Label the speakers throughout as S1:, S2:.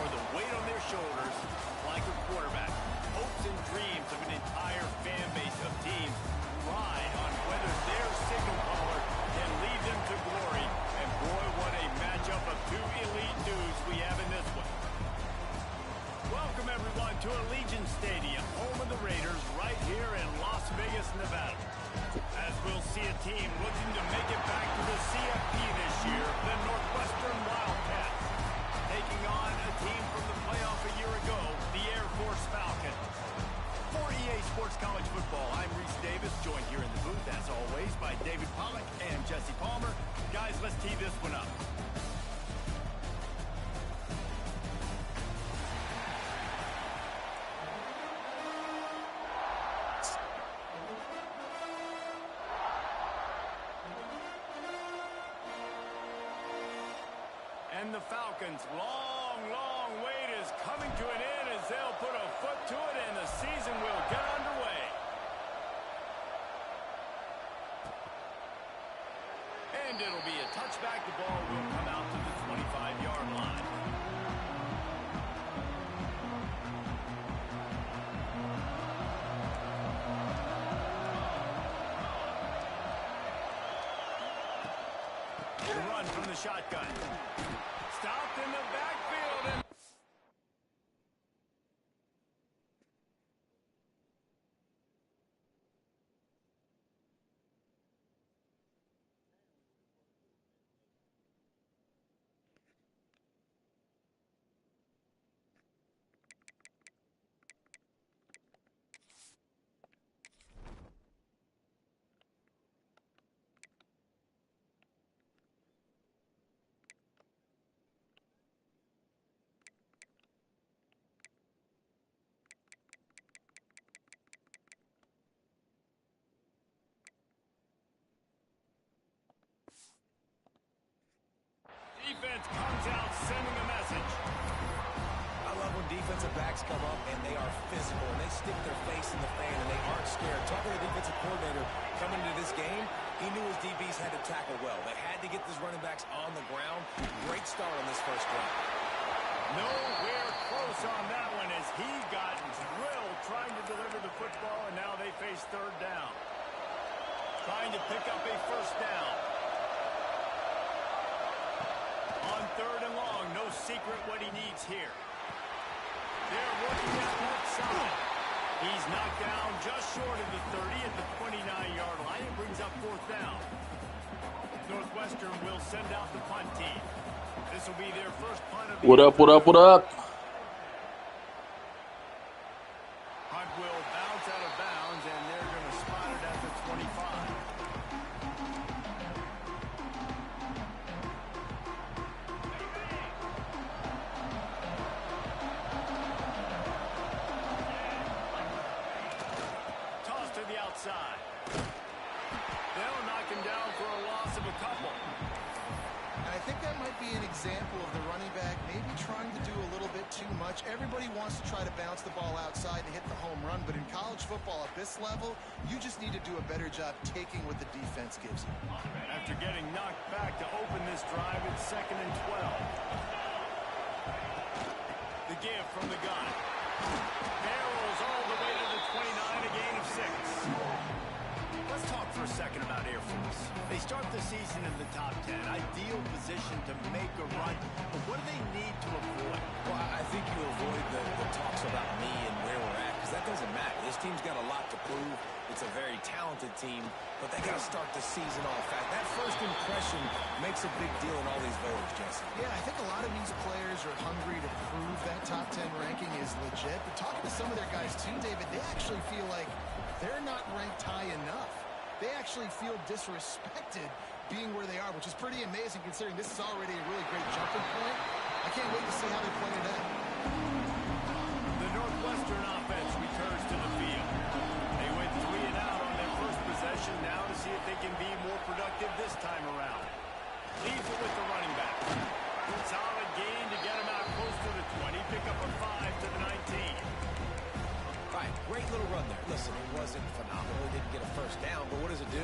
S1: or the weight on their shoulders like a quarterback. Hopes and dreams of an entire fan base of teams ride on whether their signal caller can lead them to glory. And boy, what a matchup of two elite dudes we have in this one. Welcome, everyone, to Allegiant Stadium, home of the Raiders, right here in Las Vegas, Nevada. As we'll see a team looking to make it back to the CFP this year, the Northwestern Wildcats, taking on a team from the playoff a year ago, the Air Force Falcons. For EA Sports College Football, I'm Reese Davis, joined here in the booth, as always, by David Pollack and Jesse Palmer. Guys, let's tee this one up. And the Falcons' long wait is coming to an end as they'll put a foot to it and the season will get underway. And it'll be a touchback. The ball will come out to the 25-yard line. The run from the shotgun. Stopped in the backfield. And defense comes out sending a message.
S2: I love when defensive backs come up and they are physical and they stick their face in the fan and they aren't scared. Talking to the defensive coordinator coming into this game, he knew his DBs had to tackle well. They had to get these running backs on the ground. Great start on this first drive.
S1: Nowhere close on that one as he got drilled trying to deliver the football, and now they face third down. Trying to pick up a first down. On third and long, no secret what he needs here. They're working that left side. He's knocked down just short of the 30 at the 29-yard line and brings up fourth down. Northwestern will send out the punt team. This will be their first punt of the
S3: What up, what up, what up?
S1: Punt will bounce out of bounds, and they're going to spot it at the 25. Toss to the outside. They'll knock him down for a loss of a couple.
S4: I think that might be an example of the running back maybe trying to do a little bit too much. Everybody wants to try to bounce the ball outside to hit the home run, but in college football at this level, you just need to do a better job taking what the defense gives you.
S1: After getting knocked back to open this drive, it's 2nd and 12. The give from the gun. Barrels all the way to the 29, a gain of 6. Let's talk for a second about Air Force. They start the season in the top 10. Ideal position to make a run. But what do they need to avoid?
S2: Well, I think you avoid the talks about me and where we're at, because that doesn't matter. This team's got a lot to prove. It's a very talented team, but they got to start the season off fast. That first impression makes a big deal in all these voters, Jesse.
S4: Yeah, I think a lot of these players are hungry to prove that top 10 ranking is legit. But talking to some of their guys too, David, they actually feel like they're not ranked high enough. They actually feel disrespected being where they are, which is pretty amazing considering this is already a really great jumping point. I can't wait to see how they play today.
S1: The Northwestern offense returns to the field. They went 3 and out on their first possession, now to see if they can be more productive this time around. Leaves it with the running back. Solid gain to get him out close to the 20, pick up a 5 to the 19.
S2: Right, great little run there. Listen, it wasn't phenomenal. He didn't get a first down, but what does it do?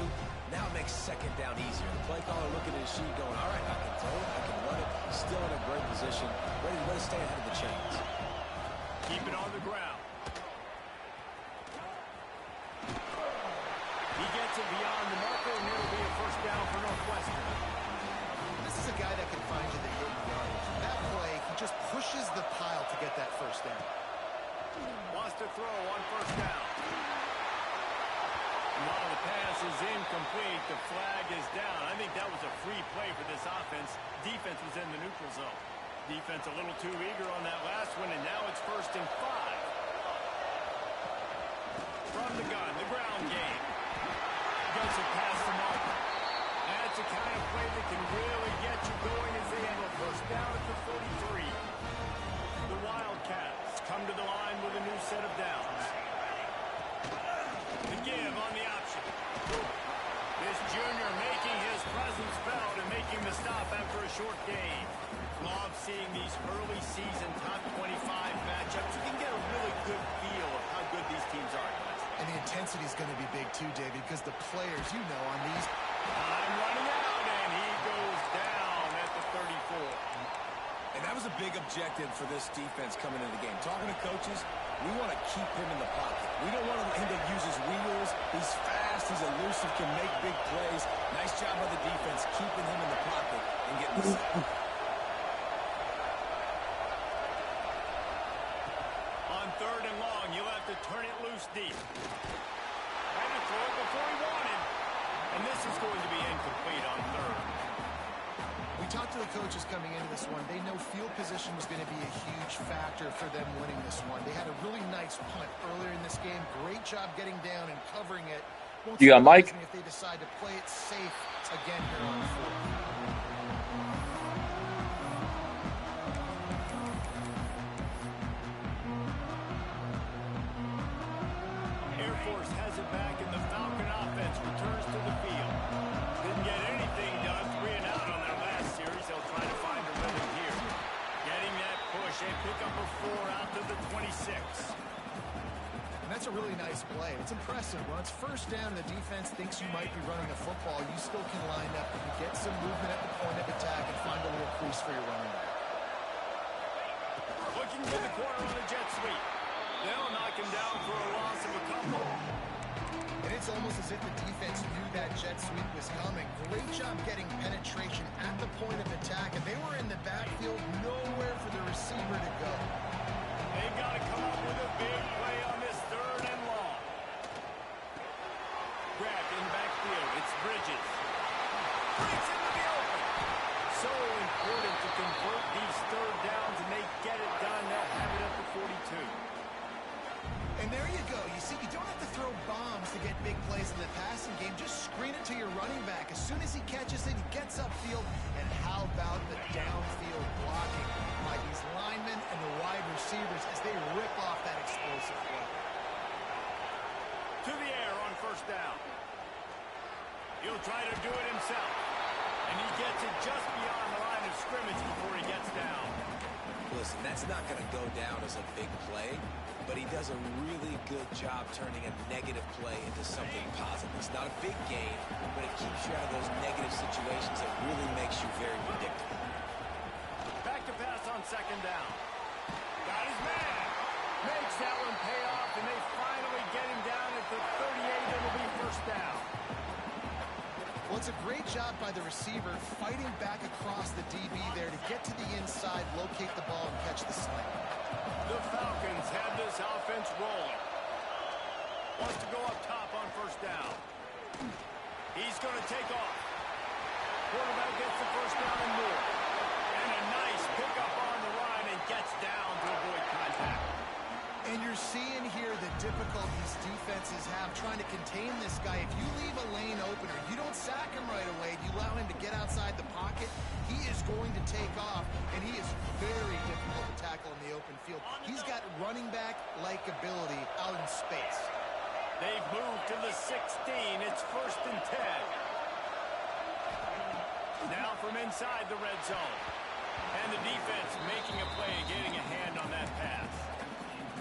S2: Now it makes second down easier. The play caller looking at his sheet going, all right, I can throw it, I can run it. Still in a great position, ready to stay ahead of the chain.
S4: just pushes the pile to get that first down.
S1: Wants to throw on first down. While the pass is incomplete, the flag is down. I think that was a free play for this offense. Defense was in the neutral zone. Defense a little too eager on that last one, and now it's 1st and 5. From the gun, the ground game. Gets it past the marker. That's the kind of play that can really get you going as they have a first down at the 43. The Wildcats come to the line with a new set of downs. The give on the option. This junior making his presence felt and making the stop after a short gain. Love seeing these early season top 25 matchups. You can get a really good feel of how good these teams are.
S4: And the intensity is going to be big too, David, because the players, you know, on these...
S1: Time running out, and he goes down at the 34.
S2: And that was a big objective for this defense coming into the game. Talking to coaches, we want to keep him in the pocket. We don't want him to use his wheels. He's fast, he's elusive, can make big plays. Nice job by the defense keeping him in the pocket and getting the sack.
S1: On 3rd and long, you'll have to turn it loose deep. Had to throw it before he wanted. And this is going to be incomplete on 3rd.
S4: We talked to the coaches coming into this one. They know field position was going to be a huge factor for them winning this one. They had a really nice punt earlier in this game. Great job getting down and covering it. Won't
S3: You got Mike?
S4: surprise me if they decide to play it safe again here on 4th.
S1: Air Force has it back, and the Falcon offense returns to the field. Didn't get anything done, 3 and out on their last series. They'll try to find a rhythm here. Getting that push, they pick up a 4 out to the 26.
S4: And that's a really nice play. It's impressive. When it's first down and the defense thinks you might be running the football, you still can line up and get some movement at the point of attack and find a little crease for your running back.
S1: Looking for the corner on the jet sweep. They'll knock him down for a loss of a couple.
S4: And it's almost as if the defense knew that jet sweep was coming. Great job getting penetration at the point of attack, and they were in the backfield, nowhere for the receiver to go.
S1: They've got to come up with a big play on this 3rd and long. Grabbed in the backfield. It's Bridges. Breaks into the open. So important to convert these 3rd downs, and they get it done. They'll have it at the 42.
S4: And there you go. You see, you don't have to throw bombs to get big plays in the passing game. Just screen it to your running back. As soon as he catches it, he gets upfield. And how about the downfield blocking by these linemen and the wide receivers as they rip off that explosive play.
S1: To the air on first down. He'll try to do it himself. And he gets it just beyond the line of scrimmage before he gets down.
S2: Listen, that's not going to go down as a big play, but he does a really good job turning a negative play into something positive. It's not a big gain, but it keeps you out of those negative situations that really makes you very predictable.
S1: Back to pass on 2nd down. Got his man. Makes that one pay off, and they finally get him down at the 38. It'll be first down.
S4: Well, it's a great job by the receiver fighting back across the DB there to get to the inside, locate the ball, and catch the slant.
S1: The Falcons have this offense rolling. Wants to go up top on first down. He's going to take off. Quarterback gets the first down and more. And a nice pickup on the line and gets down to avoid contact.
S4: And you're seeing here the difficulties defenses have trying to contain this guy. If you leave a lane open or you don't sack him right away, you allow him to get outside the pocket, he is going to take off, and he is very difficult to tackle in the open field. He's got running back-like ability out in space.
S1: They've moved to the 16. It's 1st and 10. Now from inside the red zone. And the defense making a play, getting a hand on that pass.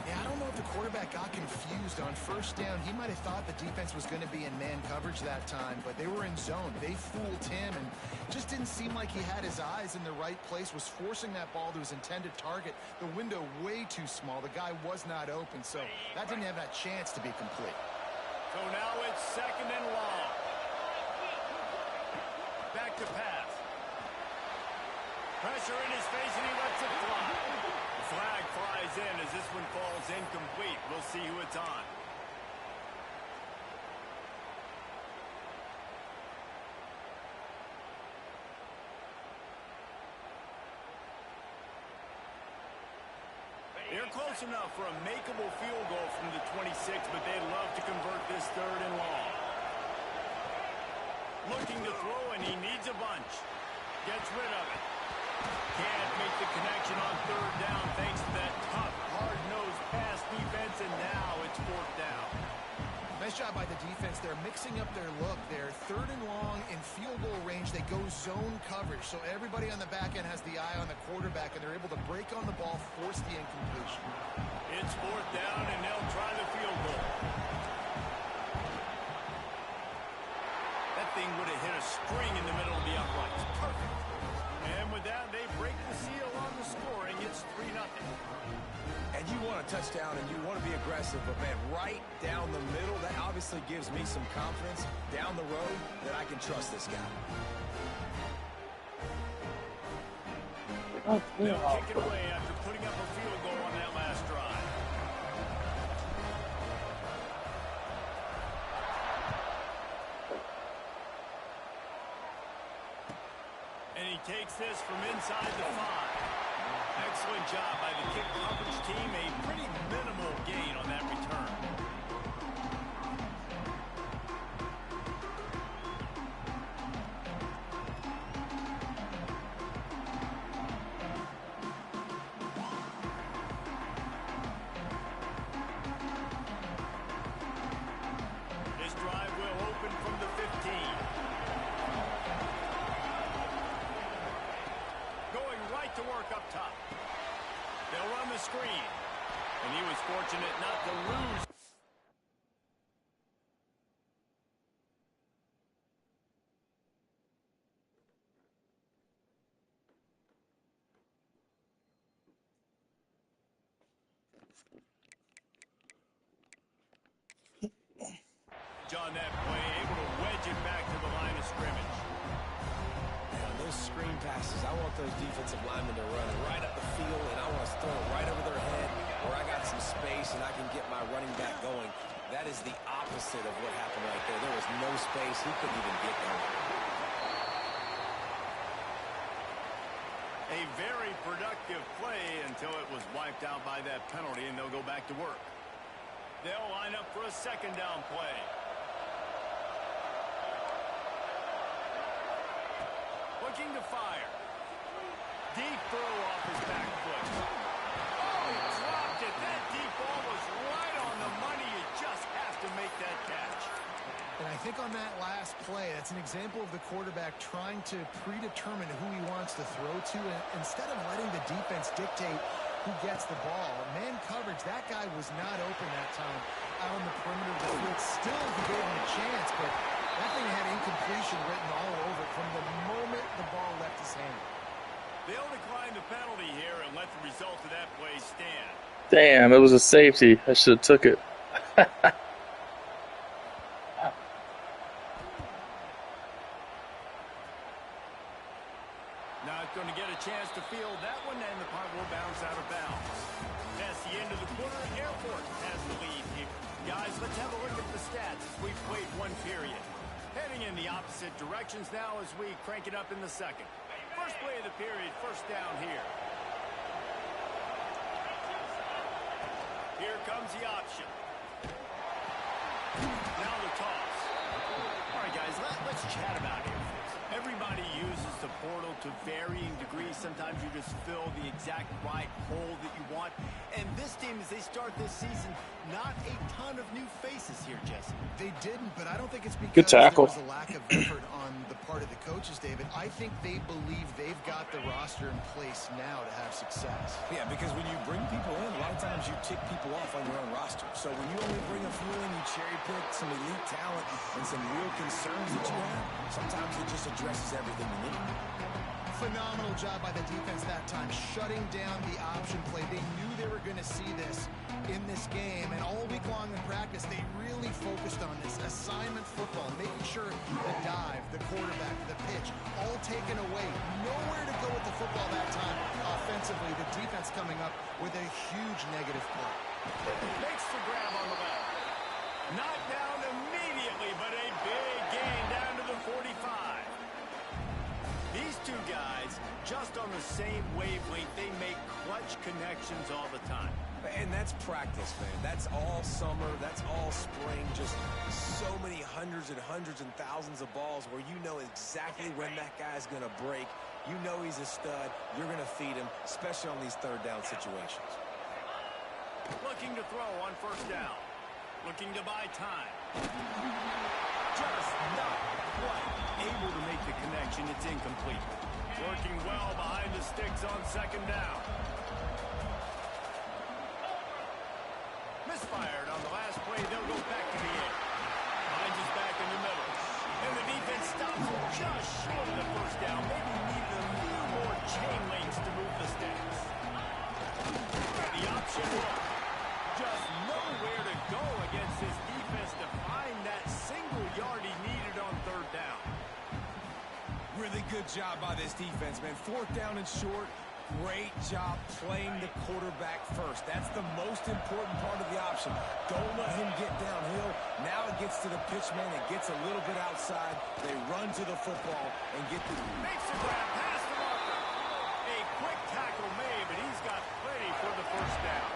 S4: Yeah, I don't know if the quarterback got confused on first down. He might have thought the defense was going to be in man coverage that time, but they were in zone. They fooled him and just didn't seem like he had his eyes in the right place, was forcing that ball to his intended target. The window way too small. The guy was not open, so that didn't have that chance to be complete.
S1: So now it's 2nd and long. Back to pass. Pressure in his face, and he lets it fly. The flag flies in as this one falls incomplete. We'll see who it's on. They're close enough for a makeable field goal from the 26, but they'd love to convert this 3rd and long. Looking to throw, and he needs a bunch. Gets rid of it. Can't make the connection on 3rd down thanks to that tough, hard-nosed pass defense, and now it's 4th down.
S4: Nice job by the defense. They're mixing up their look. They're 3rd and long in field goal range. They go zone coverage. So everybody on the back end has the eye on the quarterback, and they're able to break on the ball, force the incompletion.
S1: It's 4th down, and they'll try the field goal. That thing would have hit a string in the middle of the uprights. Perfect. And with that, they break the seal on the scoring. It's 3-0.
S2: And you want a touchdown and you want to be aggressive, but man, right down the middle, that obviously gives me some confidence down the road that I can trust this guy.
S1: They'll kick it away after putting up a field goal on that last drive. And he takes this from inside the 5. Excellent job by the kick coverage team. A pretty minimal gain on that return. This drive will open from the 15. Going right to work up top. They'll run the screen. And he was fortunate not to lose. John, that play, able to wedge it back to the line of scrimmage.
S2: Those screen passes, I want those defensive linemen to run right up the field, and I want to throw it right over their head where I got some space and I can get my running back going. That is the opposite of what happened right there. There was no space. He couldn't even get going.
S1: A very productive play until it was wiped out by that penalty, and they'll go back to work. They'll line up for a 2nd down play. Looking to fire. Deep throw off his back foot. Oh, he dropped it. That deep ball was right on the money. You just have to make that catch.
S4: And I think on that last play, that's an example of the quarterback trying to predetermine who he wants to throw to, and instead of letting the defense dictate who gets the ball. Man coverage, that guy was not open that time out on the perimeter of the field. Still, he gave him a chance, but that thing had incompletion written all over it from the moment the ball left his hand.
S1: They'll decline the penalty here and let the result of that play stand.
S3: Damn, it was a safety. I should have took it.
S1: Not going to get a chance to field that one, and the punt will bounce out of bounds. That's the end of the quarter. Air Force has the lead here. Guys, let's have a look at the stats as we've played one period. Heading in the opposite directions now as we crank it up in the 2nd. First play of the period, 1st down here. Here comes the option. Now the toss. All right, guys, let's chat about it. Everybody uses the portal to varying degrees. Sometimes you just fill the exact right hole that you want. And this team, as they start this season, not a ton of new faces here, Jesse.
S4: They didn't, but I don't think it's because
S3: Good tackle.
S4: there was a lack of effort on the part of the coaches, David. I think they believe they've got the roster in place now to have success.
S2: Yeah, because when you bring people in, a lot of times you tick people off on your own roster. So when you only bring a few in, you cherry pick some elite talent and some real concerns that you have, sometimes it just addresses everything you need.
S4: Phenomenal job by the defense that time, shutting down the option play. They knew they were going to see this in this game. And all week long in practice, they really focused on this assignment football, making sure the dive, the quarterback, the pitch, all taken away. Nowhere to go with the football that time. Offensively, the defense coming up with a huge negative play.
S1: Makes the grab on the left. Not down immediately, but a big gain down to the 45. These two guys, just on the same wavelength, they make clutch connections all the time.
S2: And that's practice, man. That's all summer. That's all spring. Just so many hundreds and thousands of balls where you know exactly when that guy's going to break. You know he's a stud. You're going to feed him, especially on these third down situations.
S1: Looking to throw on first down. Looking to buy time. Just not quite able to make the connection. It's incomplete. Working well behind the sticks on second down. Misfired on the last play. They'll go back to the air. Finds his back in the middle. And the defense stops him just short of the first down. Maybe needed a few more chain links to move the sticks. The option look. Just nowhere to go against his defense to find that single yard he needed on third down.
S2: Really good job by this defense, man. Fourth down and short. Great job playing the quarterback first. That's the most important part of the option. Don't let him get downhill. Now it gets to the pitch man. It gets a little bit outside. They run to the football and get the...
S1: Makes the grab past the marker. A quick tackle made, but he's got plenty for the first down.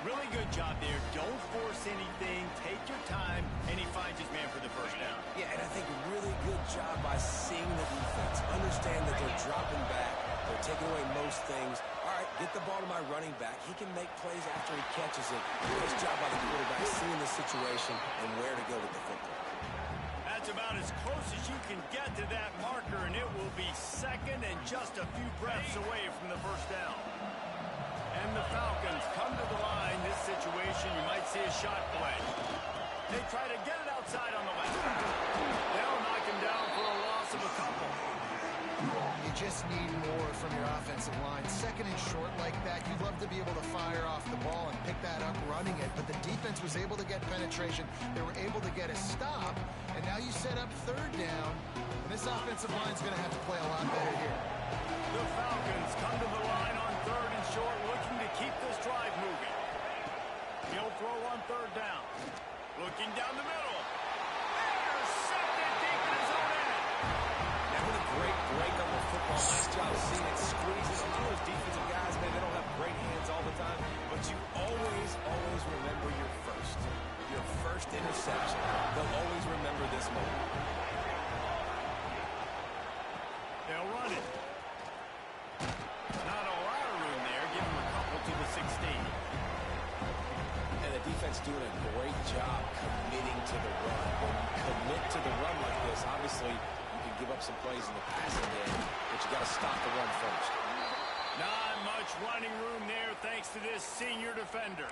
S1: Really good job there. Don't force anything. Take your time, and he finds his man for the first down.
S2: Yeah, and I think really good job by seeing the defense. Understand that they're dropping back. They're taking away most things. All right, get the ball to my running back. He can make plays after he catches it. Nice job by the quarterback seeing the situation and where to go with the football.
S1: That's about as close as you can get to that marker, and it will be second and just a few breaths away from the first down. And the Falcons come to the line. This situation, you might see a shot play. They try to get it outside on the left. They'll knock him down for a loss of a couple.
S4: You just need more from your offensive line. Second and short like that, you'd love to be able to fire off the ball and pick that up running it, but the defense was able to get penetration. They were able to get a stop, and now you set up third down, and this offensive line is going to have to play a lot better here.
S1: The Falcons come to the line on third and short, looking to keep this drive moving. He'll throw on third down. Looking down the middle. Intercepted deep in his own end.
S2: And what a great break on the football. Nice job seeing it squeezes. Some of those defensive guys, man, they don't have great hands all the time, but you always remember your first interception. They'll always remember this moment.
S1: They'll run it. Not a lot of room there. Give him a couple to the 16.
S2: And the defense doing a great job committing to the run. When you commit to the run like this, obviously you can give up some plays in the passing game, but you got to stop the run first.
S1: Not much running room there thanks to this senior defender.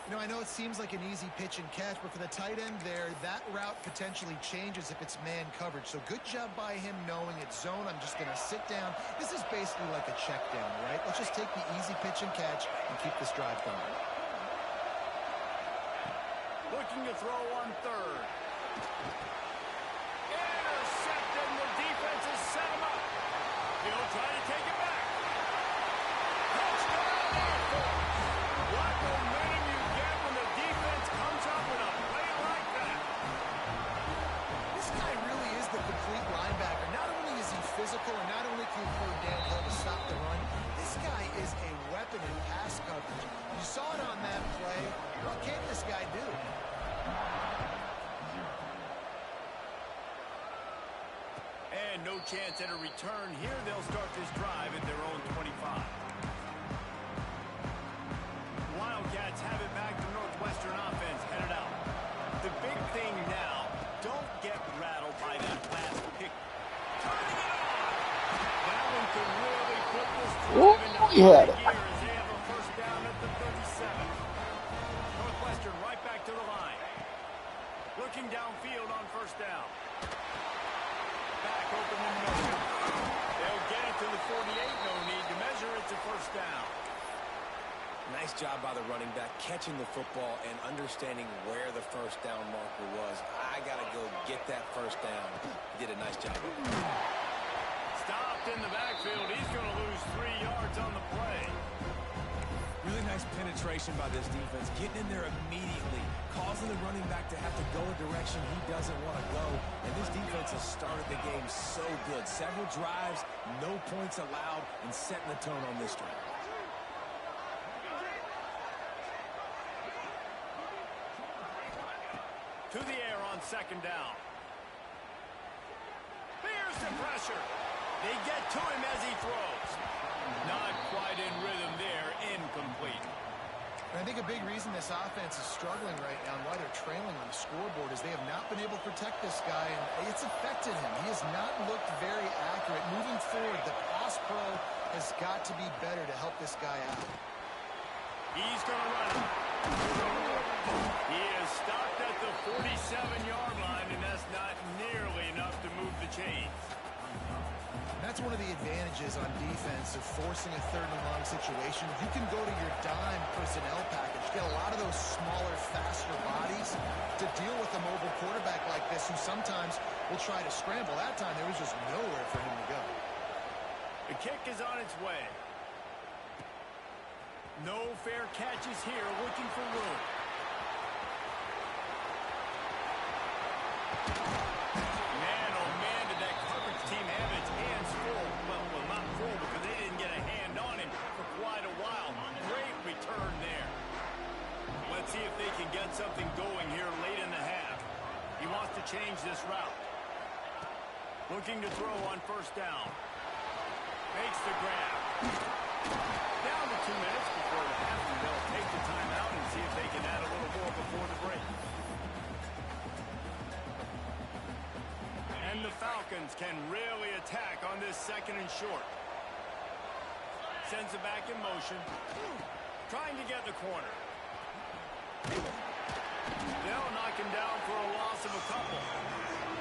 S4: You know, I know it seems like an easy pitch and catch, but for the tight end there, that route potentially changes if it's man coverage. So good job by him knowing it's zone. I'm just going to sit down. This is basically like a check down, right? Let's just take the easy pitch and catch and keep this drive going.
S1: Looking to throw on third. Intercepted, and the defense has set him up. He'll try to take it back. Touchdown, Air Force. What momentum you get when the defense comes up with a play like that.
S4: This guy really is the complete linebacker. Not only is he physical and not only can he play downhill to stop the run, this guy is a weapon in pass coverage. You saw it on that play. What can this guy do?
S1: And no chance at a return here. They'll start this drive at their own 25. Wildcats have it back to Northwestern offense headed out. The big thing now, don't get rattled by that last pick. Turning it on! That one could really put this drive into high gear as they have a first down at the 37. Northwestern right back to the line. Looking downfield on first down. Back open in motion. They'll get it to the 48. No need to measure it to first down.
S2: Nice job by the running back, catching the football and understanding where the first down marker was. I got to go get that first down. He did a nice job.
S1: Stopped in the backfield. He's going to lose 3 yards on the play.
S2: Really nice penetration by this defense, getting in there immediately, causing the running back to have to go a direction he doesn't want to go. And this defense has started the game so good. Several drives, no points allowed, and setting the tone on this drive.
S1: To the air on second down. Here's the pressure. They get to him as he throws. Not quite in rhythm there. Incomplete.
S4: And I think a big reason this offense is struggling right now and why they're trailing on the scoreboard is they have not been able to protect this guy, and it's affected him. He has not looked very accurate. Moving forward, the pass pro has got to be better to help this guy out.
S1: He's going to run it. He is stopped at the 47-yard line, and that's not nearly enough to move the chains.
S4: That's one of the advantages on defense of forcing a third and long situation. You can go to your dime personnel package, get a lot of those smaller, faster bodies to deal with a mobile quarterback like this who sometimes will try to scramble. That time there was just nowhere for him to go.
S1: The kick is on its way. No fair catches here, looking for room. Man, oh man, did that coverage team have its hands full. Well, not full because they didn't get a hand on him for quite a while. Great return there. Let's see if they can get something going here late in the half. He wants to change this route. Looking to throw on first down. Makes the grab. Down to 2 minutes before the half, and they'll take the timeout and see if they can add a little more before the break. And the Falcons can really attack on this second and short. Sends it back in motion. Trying to get the corner. They'll knock him down for a loss of a couple.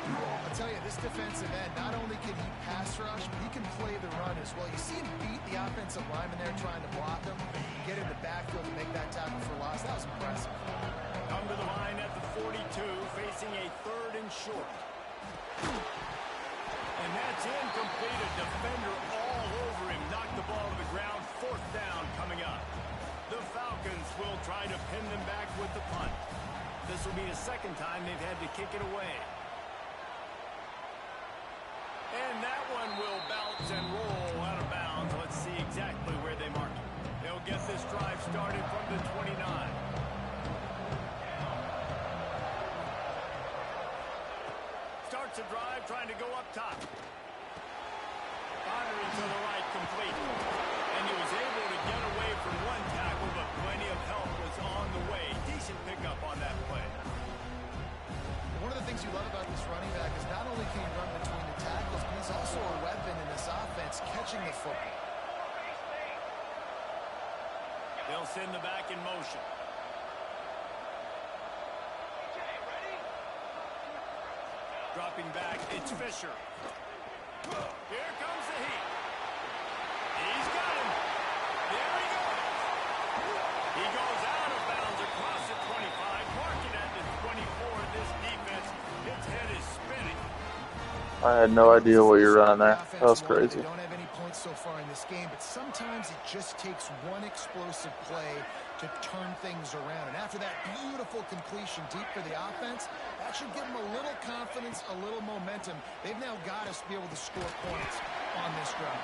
S4: I'll tell you, this defensive end, not only can he pass rush, but he can play the run as well. You see him beat the offensive lineman there trying to block him, get in the backfield to make that tackle for loss. That was impressive.
S1: Come to the line at the 42, facing a third and short. And that's incomplete. A defender all over him. Knocked the ball to the ground. Fourth down coming up. The Falcons will try to pin them back with the punt. This will be the second time they've had to kick it away. And that one will bounce and roll out of bounds. Let's see exactly where they mark it. They'll get this drive started from the 29. Starts a drive trying to go up top. Firing to the right, complete. And he was able to get away from one tackle, but plenty of help was on the way. Decent pickup on that play.
S4: One of the things you love about this running back is not only can he run between the tackles, but he's also a weapon in this offense, catching the football.
S1: They'll send the back in motion. Dropping back, it's Fisher. Here comes the heat. He's got him. There he goes. He goes out of bounds across the 25, marking at the 24. This defense, its head is spinning.
S3: I had no idea what you're running there. That was crazy.
S4: They don't have any points so far in this game, but sometimes it just takes one explosive play to turn things around. And after that beautiful completion deep for the offense, that should give them a little confidence, a little momentum. They've now got us to be able to score points on this drive.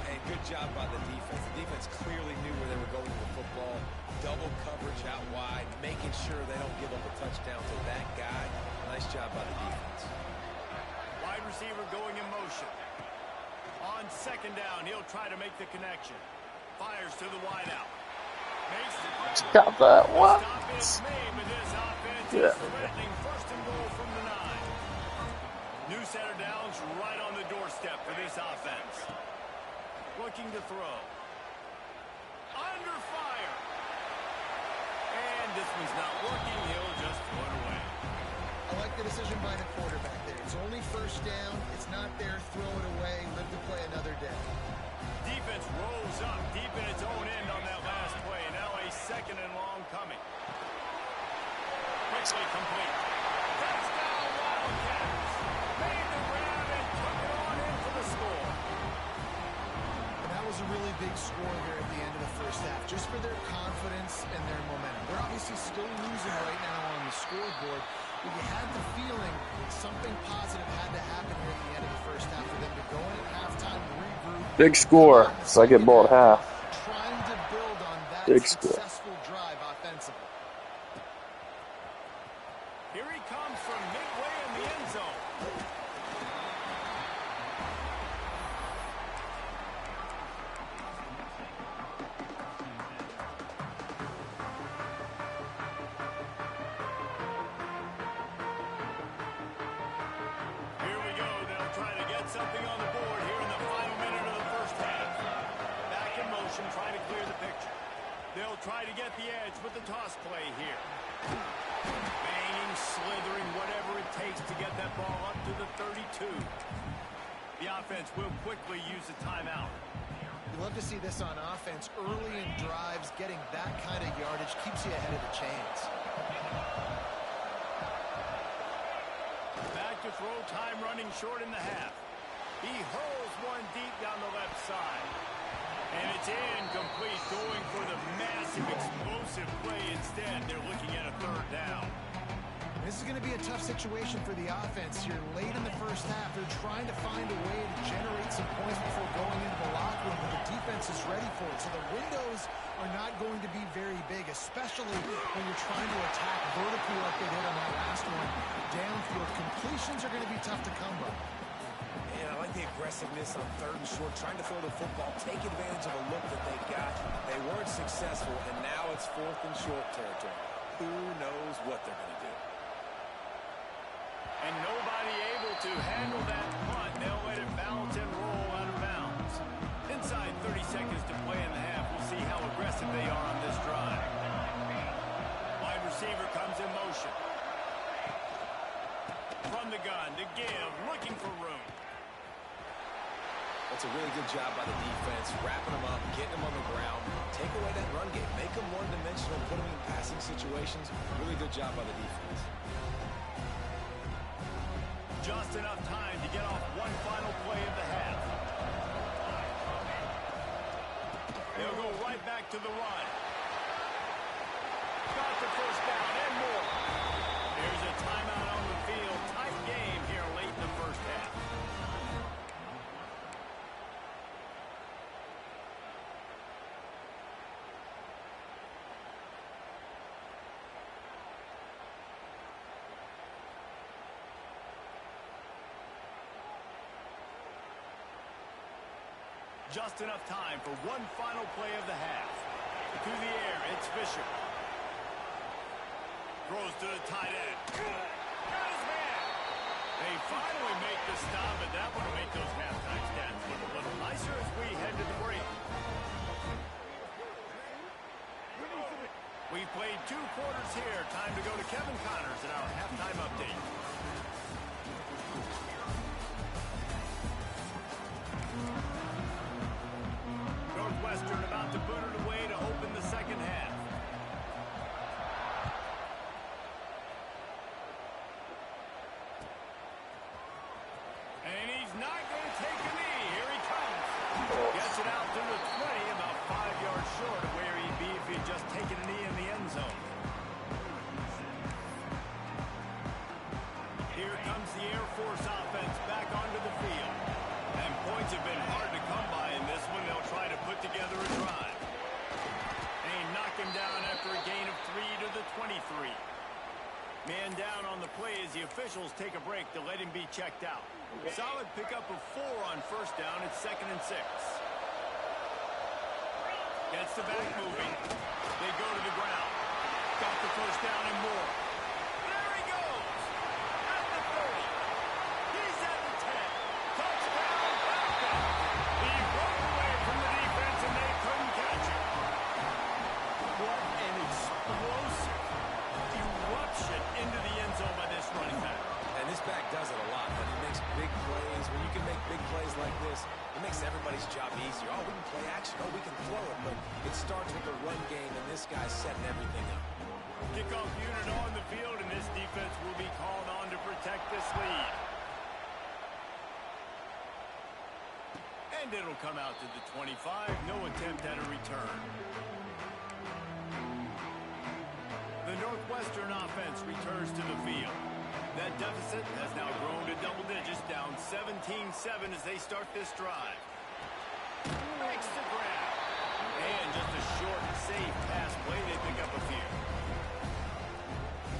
S2: Hey, good job by the defense. The defense clearly knew where they were going with the football. Double coverage out wide, making sure they don't give up a touchdown to that guy. Nice job by the defense.
S1: Wide receiver going in motion. On second down, he'll try to make the connection. Fires to the wideout. Makes the
S3: Got that. What?
S1: stop is made, but this offense
S3: Yeah.
S1: is threatening first and goal from the 9. New center downs right on the doorstep for this offense. Looking to throw. Under fire. And this one's not working. He'll just throw it away.
S4: I like the decision by the quarterback there. It's only first down. It's not there. Throw it away. Live to play another day.
S1: Defense rolls up deep in its own end on that last play.
S4: big score here at the end of the first half, just for their confidence and their momentum. They're obviously still losing right now on the scoreboard, but you had the feeling something positive had to happen here at the end of the first half for them to go in at halftime, regroup.
S3: Big score. Second ball at half.
S4: Trying to build on that
S3: Big score.
S4: successful drive offensively.
S1: Here he comes from midway in the end zone. Something on the board here in the final minute of the first half. Back in motion, trying to clear the picture. They'll try to get the edge with the toss play here. Banging, slithering, whatever it takes to get that ball up to the 32. The offense will quickly use a timeout.
S4: You love to see this on offense. Early in drives, getting that kind of yardage keeps you ahead of the chains.
S1: Back to throw, time running short in the half. He hurls one deep down the left side. And it's incomplete, going for the massive, explosive play instead. They're looking at a third down.
S4: This is going to be a tough situation for the offense here. Late in the first half, they're trying to find a way to generate some points before going into the locker room, but the defense is ready for it. So the windows are not going to be very big, especially when you're trying to attack vertically like they did on that last one. Downfield completions are going to be tough to come by.
S2: Yeah, I like the aggressiveness on third and short, trying to throw the football, take advantage of a look that they got. They weren't successful, and now it's fourth and short territory. Who knows what they're going to do?
S1: And nobody able to handle that punt. They'll let it bounce and roll out of bounds. Inside 30 seconds to play in the half. We'll see how aggressive they are on this drive. Wide receiver comes in motion. From the gun to give, looking for room.
S2: That's a really good job by the defense, wrapping them up, getting them on the ground. Take away that run game. Make them one-dimensional, put them in passing situations. Really good job by the defense.
S1: Just enough time to get off one final play of the half. They'll go right back to the run. Got the first down and more. There's a timeout on the field. Tight game here late in the first half. Just enough time for one final play of the half. To the air, it's Fisher. Throws to the tight end. Got his man. They finally make the stop, but that would have made those halftime stats look a little nicer as we head to the break. We've played 2 quarters here. Time to go to Kevin Connors in our halftime update. Northwestern about to put it away to open the second half. And he's not going to take a knee. Here he comes. Gets it out to the 20, about 5 yards short of where he'd be if he'd just taken a knee in the end zone. Here comes the Air Force offense back onto the field. And points have been hard to come by in this one. They'll try to put together a drive. They knock him down after a gain of 3 to the 23. Man down on the play as the officials take a break to let him be checked out. Solid pickup of 4 on first down. It's 2nd and 6. Gets the back moving. They go to the ground. Got the first down and more. There he goes. At the 30. He's at the 10. Touchdown, Falcons. He broke away from the defense and they couldn't catch him. What an explosive eruption into the end zone by this running back.
S2: And this back does it a lot, but he makes big plays. When you can make big plays like this, it makes everybody's job easier. Oh, we can play action. Oh, we can throw it. But it starts with the run game, and this guy's setting everything up.
S1: Kickoff unit on the field, and this defense will be called on to protect this lead. And it'll come out to the 25. No attempt at a return. The Northwestern offense returns to the field. That deficit has now grown to double digits, down 17-7 as they start this drive. Makes the grab. And just a short, safe pass play. They pick up a few.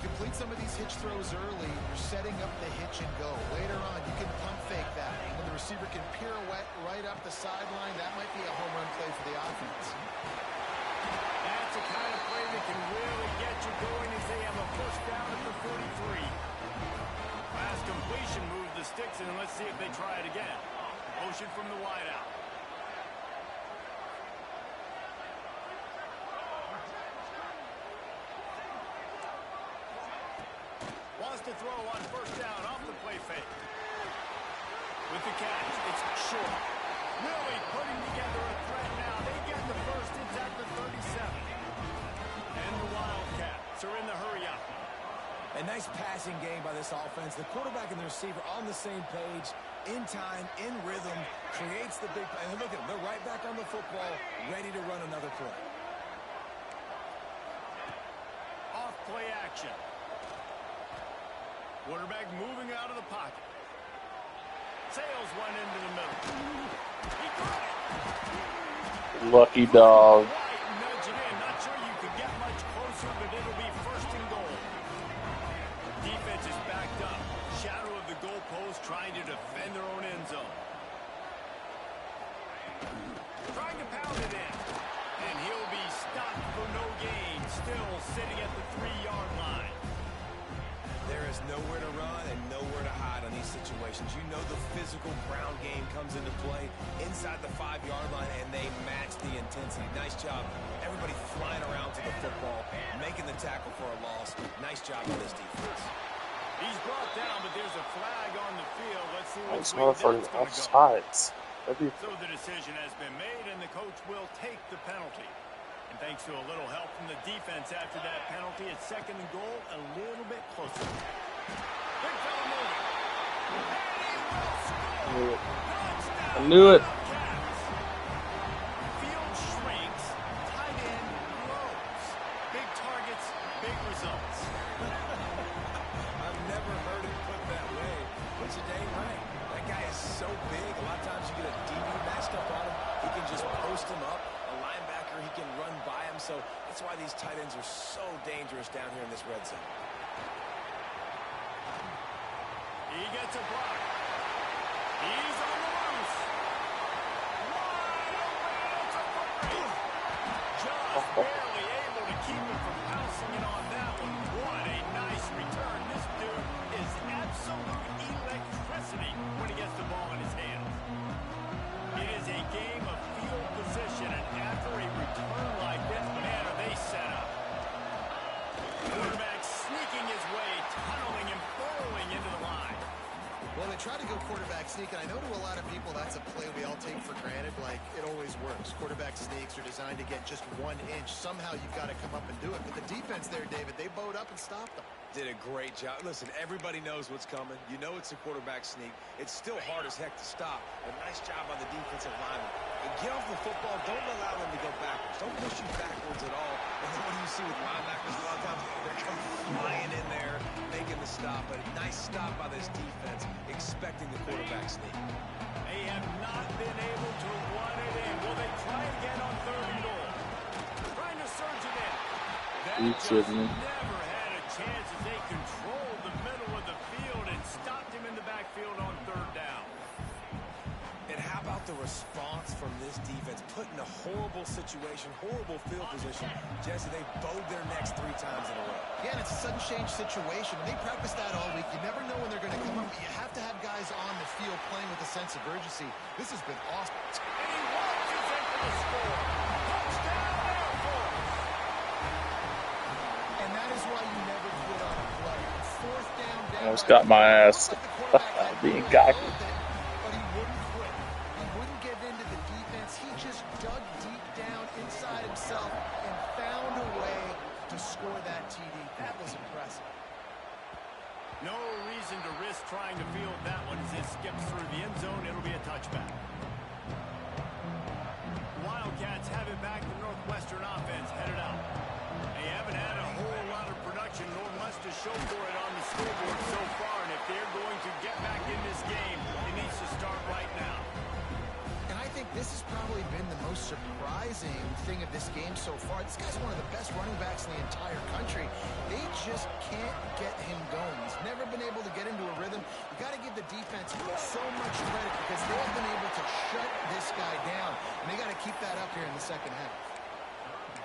S4: Complete some of these hitch throws early. You're setting up the hitch and go. Later on, you can pump fake that. When the receiver can pirouette right up the sideline, that might be a home run play for the offense.
S1: That's the kind of play that can really get you going as they have a first down at the 43. Last completion moved the sticks, and let's see if they try it again. Motion from the wideout. Wants to throw on first down off the play fake. With the catch, it's short. Really putting together a threat now. They get the first. It's at the 37. And the Wildcats are in the hurry-up.
S2: A nice passing game by this offense. The quarterback and the receiver on the same page, in time, in rhythm, creates the big play. And look at them. They're right back on the football, ready to run another play.
S1: Off play action. Quarterback moving out of the pocket. Sails one into the middle. He got it.
S3: Lucky dog.
S1: Nudge it in. Not sure you could get much closer, but it'll be first and goal. Defense is backed up. Shadow of the goalpost, trying to defend their own end zone. Trying to pound it in. And he'll be stopped for no gain. Still sitting at the 3-yard line.
S2: There is nowhere to run and nowhere to hide on these situations. You know the physical ground game comes into play inside the 5-yard line, and they match the intensity. Nice job. Everybody flying around to the football, making the tackle for a loss. Nice job on this defense.
S1: He's brought down, but there's a flag on the field. Let's see
S3: This
S1: which way
S3: motherfucker's
S1: that's
S3: off
S1: going to go.
S3: sides.
S1: So the decision has been made, and the coach will take the penalty. And thanks to a little help from the defense after that penalty, it's second and goal, a little bit closer. Big fella moving. And he will score.
S3: I knew it.
S1: Field shrinks, tight end grows. Big targets, big results.
S2: I've never heard it put that way. But you're dang right. That guy is so big. A lot of times you get a DB matched up on him. He can just post him up. A linebacker, he can run by him. So that's why these tight ends are so dangerous down here in this red zone.
S1: He gets a block. He's on the loose. Wide open. It's a break. Just barely able to keep him from pouncing in on that one. What a nice return. This dude is absolute electricity when he gets the ball in his hands. It is a game of field position, and after a return like this, man, are they set up. Quarterback sneaking his way, tunneling and burrowing into the line.
S4: Well, they try to go quarterback sneak, and I know to a lot of people that's a play we all take for granted, like it always works. Quarterback sneaks are designed to get just 1 inch. Somehow you've got to come up and do it. But the defense there, David, they bowed up and stopped them.
S2: Did a great job. Listen, everybody knows what's coming. You know it's a quarterback sneak. It's still hard as heck to stop. A nice job on the defensive lineman. And get off the football. Don't allow them to go backwards. Don't push you backwards at all. And then what do you see with linebackers a lot of times? They're coming flying in there, making the stop. But a nice stop by this defense, expecting the quarterback sneak.
S1: They have not been able to run it in. Will they try again on third and goal? Trying to surge it in. That just never had a chance as they controlled the middle of the field and stopped him in the backfield on third down.
S2: And how about the response from this defense? Put in a horrible situation, horrible field position. Jesse, they bowed their necks 3 times in a row.
S4: Yeah, and it's a sudden change situation. They practice that all week. You never know when they're going to come up, but you have to have guys on the field playing with a sense of urgency. This has been awesome.
S1: And he launches in for the score. Touchdown, Air Force.
S4: And that is why you never quit on a play. Fourth down.
S3: Almost got my ass being cocky.
S4: But he wouldn't quit. He wouldn't give in to the defense. He just dug deep down inside himself and found a way to score that TD. That was impressive.
S1: No reason to risk trying to field that one as it skips through the end zone. It'll be a touchback. have it back. The Northwestern offense headed out. They haven't had a whole lot of production, nor much to show for it on the scoreboard so far. And if they're going to get back in this game, it needs to start right now.
S4: And I think this has probably been the most surprising thing of this game so far. This guy's one of the best running backs in the entire country. They just can't get him going. He's never been able to get into a rhythm. You got to give the defense so much credit because they've been able to shut this guy down. And they got to keep that up here in the second half.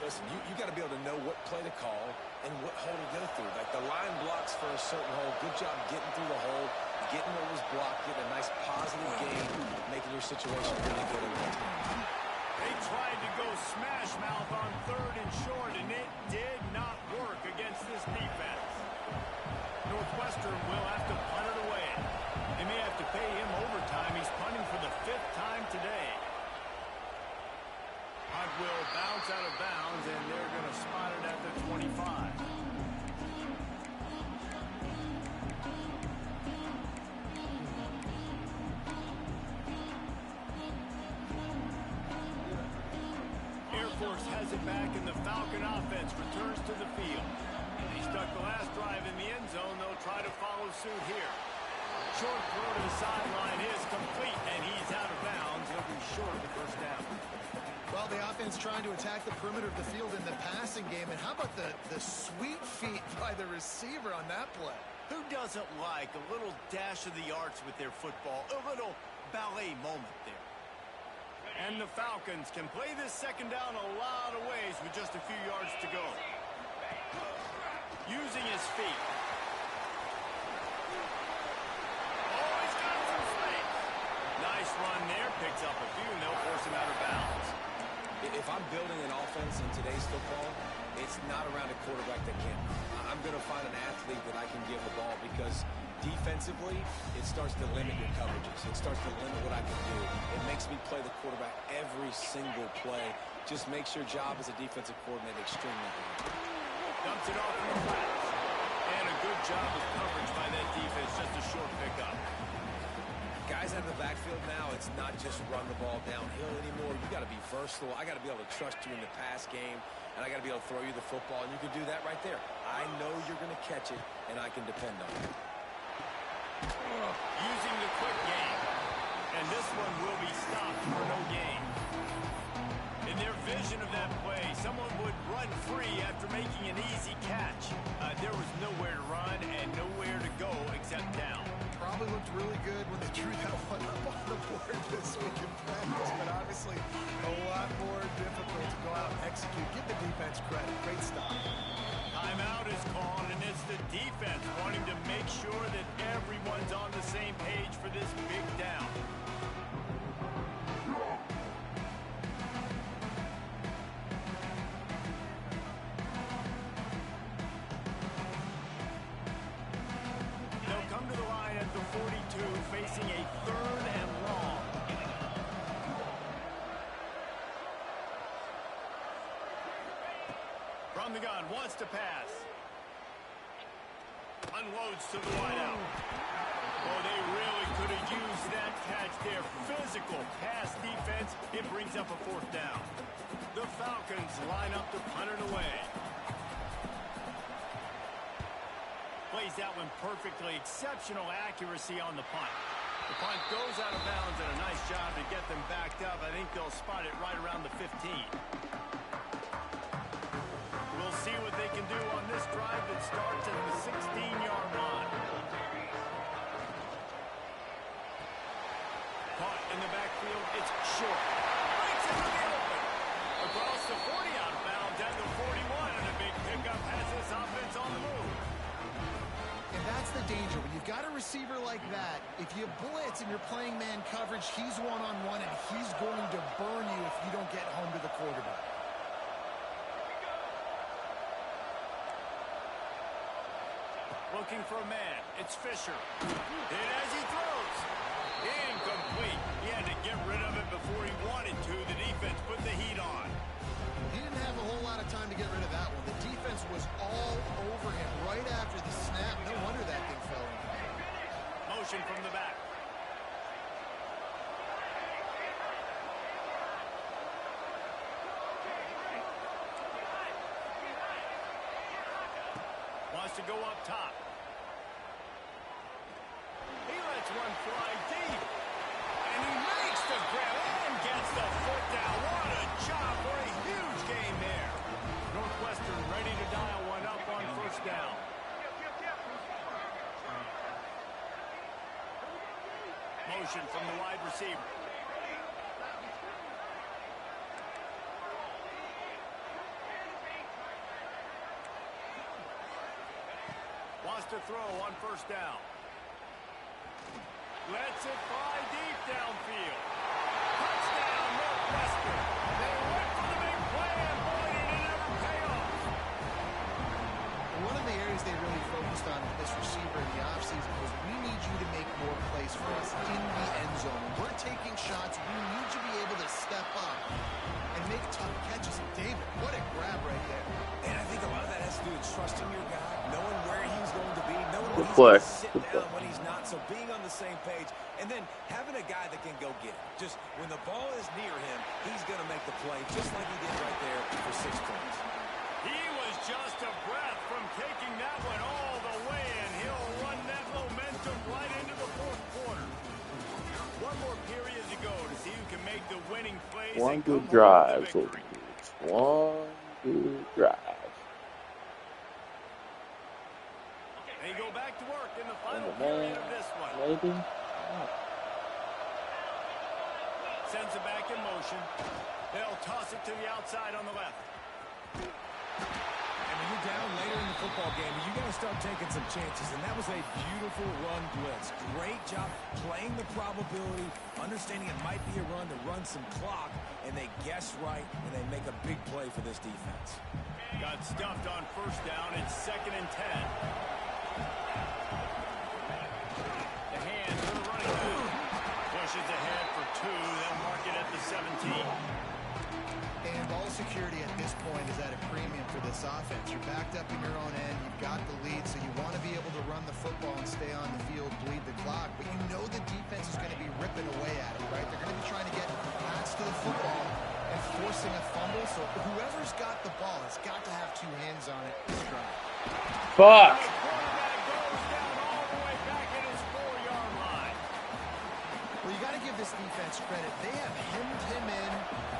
S2: Listen, you got to be able to know what play to call and what hole to go through. Like the line blocks for a certain hole. Good job getting through the hole, getting what was blocked, getting a nice positive gain, making your situation really good.
S1: They tried to go smash mouth on 3rd and short, and it did not work against this defense. Northwestern will have to punt it away. They may have to pay him overtime. He's punting for the 5th time today. Punt will bounce out of bounds, and they're going to spot it at the 25. Air Force has it back, and the Falcon offense returns to the field. They stuck the last drive in the end zone. They'll try to follow suit here. Short throw to the sideline is complete, and he's out of bounds. He'll be short of the first down.
S4: Well, the offense trying to attack the perimeter of the field in the passing game. And how about the sweet feet by the receiver on that play?
S1: Who doesn't like a little dash of the arts with their football? A little ballet moment there. And the Falcons can play this second down a lot of ways with just a few yards to go. Using his feet. Oh, he's got some space. Nice run there. Picks up a few, and they'll force him out of bounds.
S2: If I'm building an offense in today's football, it's not around a quarterback that can. I'm going to find an athlete that I can give the ball because defensively, it starts to limit your coverages. It starts to limit what I can do. It makes me play the quarterback every single play. Just makes your job as a defensive coordinator extremely hard.
S1: Dumps it off in the flats. And a good job of coverage by that defense. Just a short pickup.
S2: Guys out of the backfield now, it's not just run the ball downhill anymore. You got to be versatile. I got to be able to trust you in the pass game, and I got to be able to throw you the football, and you can do that right there. I know you're going to catch it, and I can depend on it.
S1: Using the quick game. And this one will be stopped for no gain. In their vision of that play, someone would run free after making an easy catch. There was nowhere to run and nowhere to go except down.
S4: Probably looked really good when they drew that one up on the board this week in practice, but obviously a lot more difficult to go out and execute. Give the defense credit. Great stop.
S1: Timeout is called, and it's the defense wanting to make sure that everyone's on the same page for this big down. They'll come to the line at the 42, facing a 3rd and long. From the gun, wants to pass. Unloads to the wideout. Oh, they really could have used that catch there. Physical pass defense. It brings up a 4th down. The Falcons line up to punt it away. Plays that one perfectly. Exceptional accuracy on the punt. The punt goes out of bounds, and a nice job to get them backed up. I think they'll spot it right around the 15. We'll see what they can do on this drive that starts at the 16-yard line. Caught in the backfield. It's short. Breaks into the open. Across the 40 out of bounds at the 41, and a big pickup has this offense on the move.
S4: And that's the danger. When you've got a receiver like that, if you blitz and you're playing man coverage, he's one-on-one, and he's going to burn you if you don't get home to the quarterback.
S1: Looking for a man. It's Fisher. And as he throws, incomplete. He had to get rid of it before he wanted to. The defense put the heat on.
S4: He didn't have a whole lot of time to get rid of that one. The defense was all over him right after the snap. No wonder that thing fell in.
S1: Motion from the back. to go up top. He lets one fly deep. And he makes the grab and gets the foot down. What a job for a huge gain there. Northwestern ready to dial one up on first down. Motion from the wide receiver. Wants to throw on first down. Lets it fly deep downfield. Touchdown, Northwestern. They went for the big play, and boy, did it ever pay off.
S4: One of the areas they really focused on with this receiver in the offseason was we need you to make more plays for us in the end zone. When we're taking shots, we need you to be able to step up and make tough catches. And David, what a grab right there.
S2: And I think a lot of that has to do with trusting your guy, knowing where he's going to be, knowing when
S3: Good
S2: he's
S3: play.
S2: going to sit down, when he's not. So being on the same page, and then having a guy that can go get it. Just when the ball is near him, he's going to make the play, just like he did right there for 6 points.
S1: He was just a breath from taking that one all the way, and he'll run that momentum right into the fourth quarter. One more period to go to see who can make the winning plays.
S3: One
S1: and
S3: good
S1: come home
S3: drive.
S1: with the victory.
S3: One good drive.
S1: They go back to work in the final
S3: And the
S1: period
S3: man,
S1: of this one.
S3: maybe.
S1: Sends it back in motion. They'll toss it to the outside on the left.
S2: And when you're down later in the football game, you got to start taking some chances. And that was a beautiful run blitz. Great job playing the probability, understanding it might be a run to run some clock, and they guess right, and they make a big play for this defense.
S1: Got stuffed on first down. It's 2nd and 10. The hand for the running back. Pushes ahead for 2. They'll mark it at the 17.
S4: And ball security at this point is at a premium for this offense. You're backed up in your own end. You've got the lead, so you want to be able to run the football and stay on the field, bleed the clock. But you know the defense is going to be ripping away at it, right? They're going to be trying to get pass to the football and forcing a fumble. So whoever's got the ball has got to have 2 hands on it this drive.
S3: Fuck.
S1: The quarterback goes down all the way back at his 4-yard line.
S4: Well, you got to give this defense credit. They have hemmed him in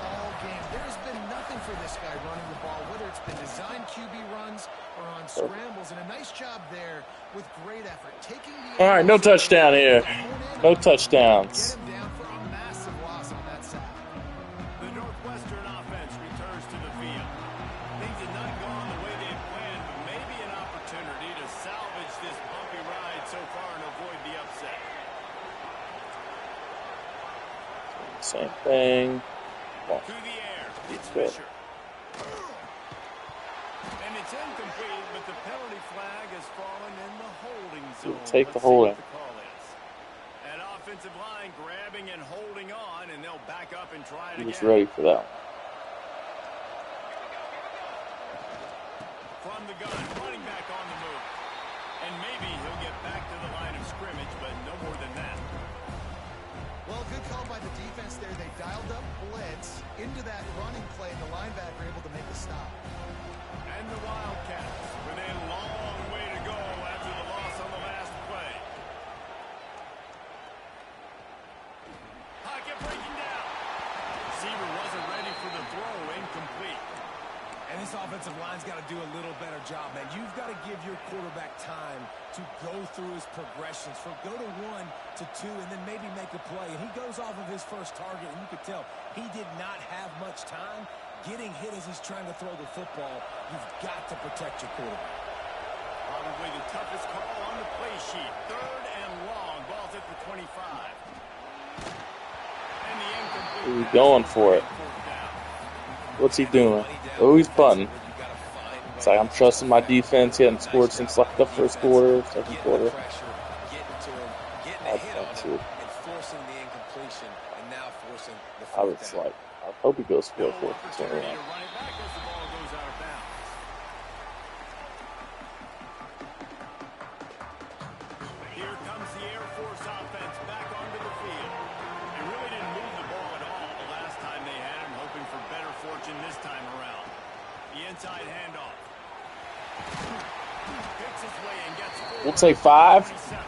S4: all game. There's been nothing for this guy running the ball, whether it's been designed QB runs or on scrambles. And a nice job there with great effort. Taking the
S3: All right, no touchdown here. No touchdowns.
S4: Get him down for a massive loss on that sack.
S1: The Northwestern offense returns to the field. Things have not gone the way they had planned, but maybe an opportunity to salvage this bumpy ride so far and avoid the upset.
S3: Same thing.
S1: To the air. It's
S3: Good.
S1: Fisher. And it's incomplete, but the penalty flag has fallen in the holding zone.
S3: Take the
S1: Let's see what
S3: holding.
S1: the call is. That offensive line grabbing and holding on, and they'll back up and try it
S3: He was
S1: again.
S3: ready for that.
S1: From the gun, running back on the move. And maybe he'll get back to the line of scrimmage, but no more than that.
S4: Well, good call by the defense there. They dialed up blitz into that running play, and the linebacker able to make the stop.
S1: And the Wildcats with a long way to go after the loss on the last play. Pocket breaking down. Receiver wasn't ready for the throw, incomplete.
S2: And this offensive line's got to do a little better job, man. You've got to give your quarterback time to go through his progressions. From go to 1 to 2 and then maybe make a play. And he goes off of his first target, and you could tell he did not have much time getting hit as he's trying to throw the football. You've got to protect your quarterback.
S1: Probably the toughest call on the play sheet. 3rd and long. Ball's at the 25. And the incomplete.
S3: He's going for it. What's he doing? Oh, he's punting. It's like I'm trusting my defense. He hadn't scored since like the first quarter, second quarter. I was like, I hope he goes for it.
S1: Here comes the Air Force offense back onto the field. They really didn't move the ball at all the last time they had him, hoping for better fortune this time around. The inside handoff. Picks his way and gets
S3: We'll
S1: forward
S3: take
S1: to
S3: 5.
S1: 27.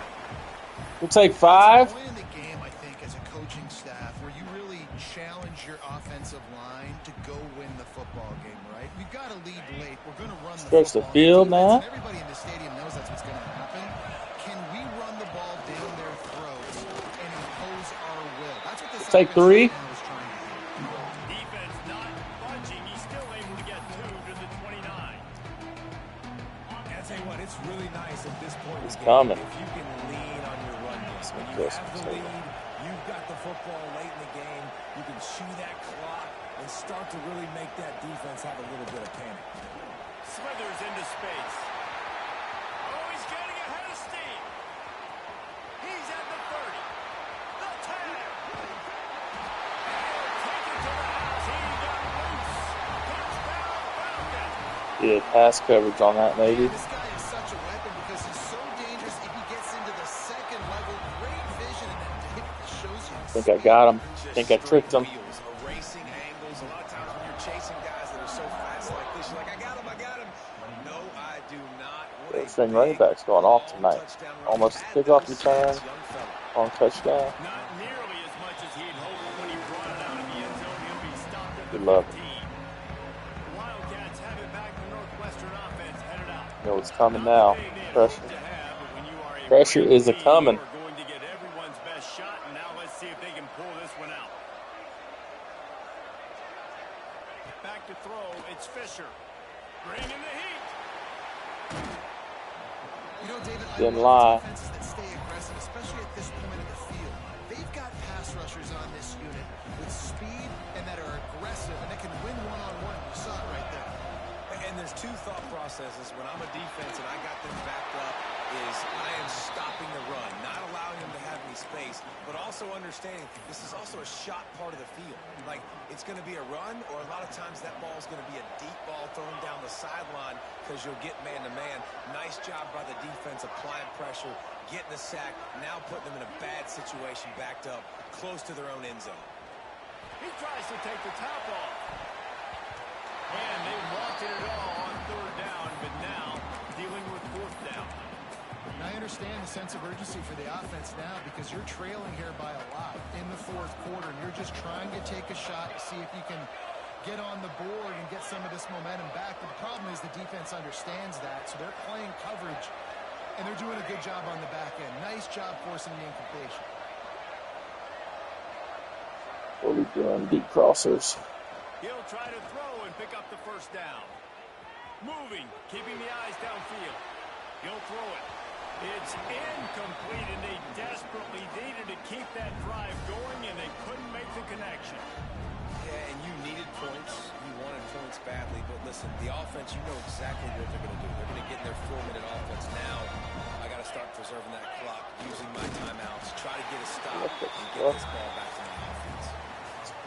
S3: We'll take
S4: It's a
S3: 5.
S4: point in the game, I think, as a coaching staff, where you really challenge your offensive line to go win the football game, right? We've got to lead late. We're going to run the
S3: Stretch the
S4: football.
S3: field
S4: Defense,
S3: now.
S4: and everybody in the stadium knows that's what's going to happen. Can we run the ball down their throats and impose our will? That's what this
S3: Take
S4: offense
S3: 3.
S4: right now is trying to do.
S1: Defense not budging. He's still able to get 2 to the 29.
S2: I'll tell you what, it's really nice at this point in
S3: It's
S2: the game
S3: coming.
S2: if you can lean on your run game. When you
S3: Yes,
S2: have the
S3: so-
S2: lead, you've got the football late in the game, you can chew that clock and start to really make that defense have a little bit of panic.
S1: Slithers into space. Oh, he's getting ahead of steam. He's at the 30. The 10. He'll take it to the house. He got loose. Touchdown, Falcons.
S3: Yeah, pass coverage on that, maybe.
S4: This guy is such a weapon because he's so dangerous if he gets into the second level. Great vision, and then it shows you.
S3: I think I got him. I think I tricked him.
S2: Wheels, erasing angles. A lot of times when you're chasing guys that are so fast like this, you're like, I got him. No, I do not. What a
S3: String running back's going off tonight.
S2: touchdown run.
S3: Almost
S2: Had
S3: kickoff
S2: those
S3: return.
S2: stats, young fella.
S3: Long touchdown.
S1: Not nearly as much as he'd hoped when he brought it out of the end zone. He'll be stopped at the
S3: Good luck.
S1: 15. The Wildcats have it back. The Northwestern offense headed out.
S3: You know what's coming now.
S1: Not the big
S3: Pressure.
S1: to have, but when you are a
S3: Pressure
S1: winning
S3: is a
S1: team,
S3: coming.
S1: you are going to get everyone's best shot, and now let's see if they can pull this one out. Back to throw. It's Fisher. Bringing the heat.
S4: You know, David, I
S3: Didn't
S4: love
S3: lie.
S4: defenses that stay aggressive, especially at this point of the field. They've got pass rushers on this unit with speed and that are aggressive and that can win one-on-one. You saw it right there.
S2: And there's two thought processes when I'm a defense and I got them backed up is I am stopping the run, not allowing them to have any space, but also understanding this is also a shot part of the field. Like, it's going to be a run, or a lot of times that ball is going to be a deep ball thrown down the sideline because you'll get man-to-man. Nice job by the defense applying pressure, getting the sack, now putting them in a bad situation backed up close to their own end zone.
S1: He tries to take the top off. And they wanted it all on 3rd down, but now dealing with 4th down.
S4: And I understand the sense of urgency for the offense now because you're trailing here by a lot in the 4th quarter, and you're just trying to take a shot to see if you can get on the board and get some of this momentum back. But the problem is the defense understands that, so they're playing coverage, and they're doing a good job on the back end. Nice job forcing the incompletion.
S3: What are we doing? Deep crossers.
S1: He'll try to throw and pick up the 1st down. Moving, keeping the eyes downfield. He'll throw it. It's incomplete, and they desperately needed to keep that drive going, and they couldn't make the connection.
S2: Yeah, and you needed points. You wanted points badly, but listen, the offense, you know exactly what they're going to do. They're going to get in their 4-minute offense now. I got to start preserving that clock, using my timeouts, try to get a stop, and get this ball back to my offense.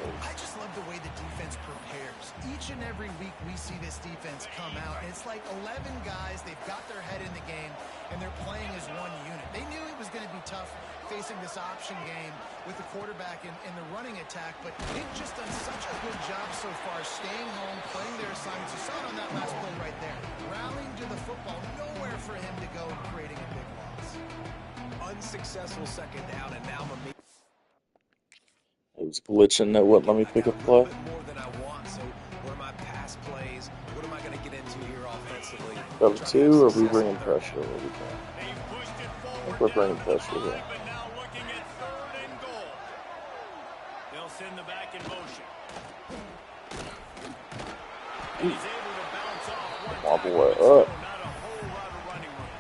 S4: I just love the way the defense prepares. Each and every week we see this defense come out, and it's like 11 guys, they've got their head in the game, and they're playing as one unit. They knew it was going to be tough facing this option game with the quarterback in the running attack, but they've just done such a good job so far, staying home, playing their assignments. You saw it on that last play right there. Rallying to the football, nowhere for him to go and creating a big loss.
S2: Unsuccessful 2nd down, and now
S3: It was glitching. That wouldn't let me pick a play.
S2: more than I want, so what are my pass plays? What am I going to get into here offensively?
S3: Cover 2, or are we bringing pressure? What are we doing?
S1: They pushed it
S3: I
S1: forward.
S3: think we're bringing
S1: down the
S3: pressure
S1: line,
S3: here.
S1: but now looking at 3rd and goal. They'll send the back in motion. And he's able to bounce off one
S3: Wobble
S1: tackle,
S3: it
S1: so
S3: up.
S1: not a whole lot of running room.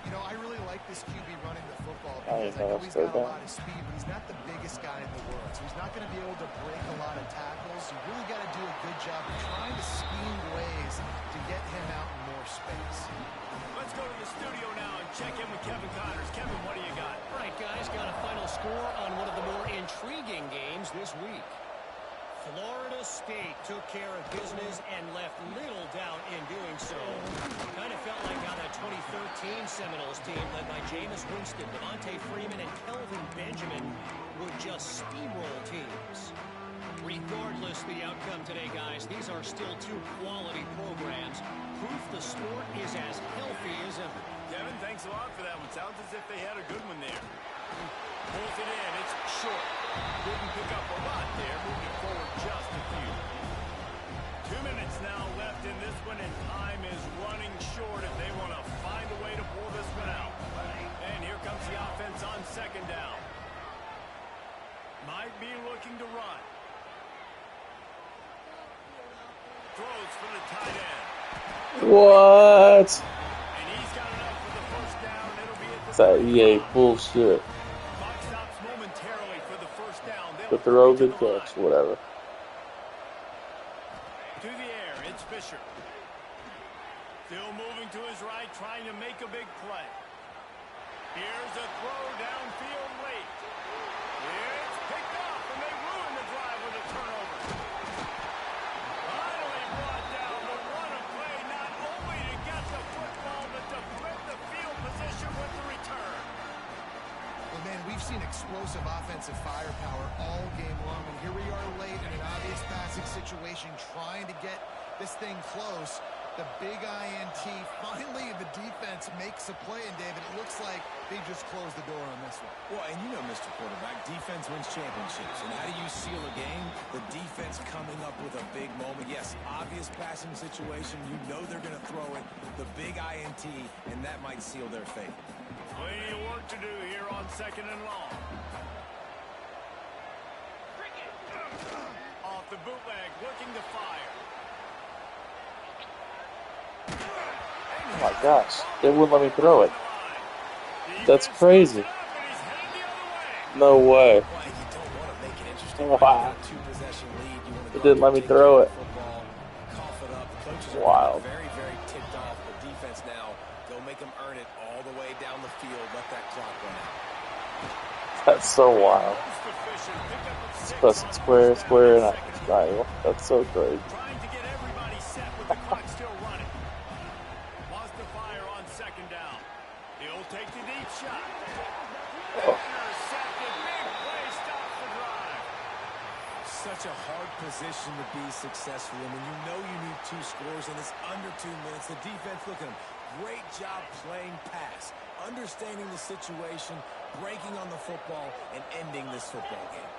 S4: You know, I really like this QB running the football
S3: I
S4: because I know
S3: know,
S4: he's
S3: so
S4: got a
S3: bad.
S4: lot of speed, but he's not the biggest guy in the world, so he's not going to be able to break a lot of tackles. You really got to do a good job of trying to scheme ways to get him out in more space.
S1: Let's go to the studio now and check in with Kevin Connors. Kevin, what do you got?
S5: All right, guys, got a final score on one of the more intriguing games this week. Florida State took care of business and left little doubt in doing so. Kind of felt like how that 2013 Seminoles team led by Jameis Winston, Devontae Freeman, and Kelvin Benjamin would just steamroll teams. Regardless the outcome today, guys, these are still two quality programs. Proof the the sport is as healthy as ever.
S1: Kevin, thanks a lot for that one. Sounds as if they had a good one there. Pulls it in. It's short. Didn't pick up a lot there. Moving forward just a few. 2 minutes now left in this one, and time is running short if they want to find a way to pull this one out. And here comes the offense on second down. Might be looking to run. Throws for the tight end.
S3: What?
S1: And he's got enough for the first down. It'll be at the
S3: It's that EA bullshit.
S1: clock stops momentarily for the first down. They'll
S3: Good throw,
S1: to
S3: good
S1: the
S3: catch,
S1: line.
S3: whatever.
S1: To the air, it's Fisher. Still moving to his right, trying to make a big play. Here's a throw downfield late. It's picked off, and they ruin the drive with a turnover. Finally brought down, but what a play, not only to get the football, but to flip the field position with the return.
S4: Well, man, we've seen explosive offensive firepower all game long, and here we are late in an obvious passing situation, trying to get this thing close. The big INT, finally the defense makes a play, and David, it looks like they just closed the door on this one.
S2: Well, and you know, Mr. Quarterback, defense wins championships. And how do you seal a game? The defense coming up with a big moment. Yes, obvious passing situation. You know they're going to throw it. The big INT, and that might seal their fate.
S1: Plenty of work to do here on second and long. Off the bootleg, looking to fire.
S3: Oh my gosh, they wouldn't let me throw it. That's crazy. No way.
S2: Well, you don't want to make it interesting.
S3: Wow.
S2: Two-possession lead. You want to
S3: It didn't let me throw it.
S2: Football, cough it up. Coaches are
S3: Wild.
S2: very, very ticked off. The defense now, go make them earn it all the way down the field. Let that clock run out.
S3: That's so wild. Pressing square, square, and triangle. That's so crazy.
S1: Trying to get everybody set with the clock still running. Wants to fire on second down. He'll take the deep shot. Intercepted. Big play stops the drive.
S2: Such a hard position to be successful in when you know you need 2 scores and it's under 2 minutes. The defense, look at them. Great job playing pass, understanding the situation, breaking on the football, and ending this football game.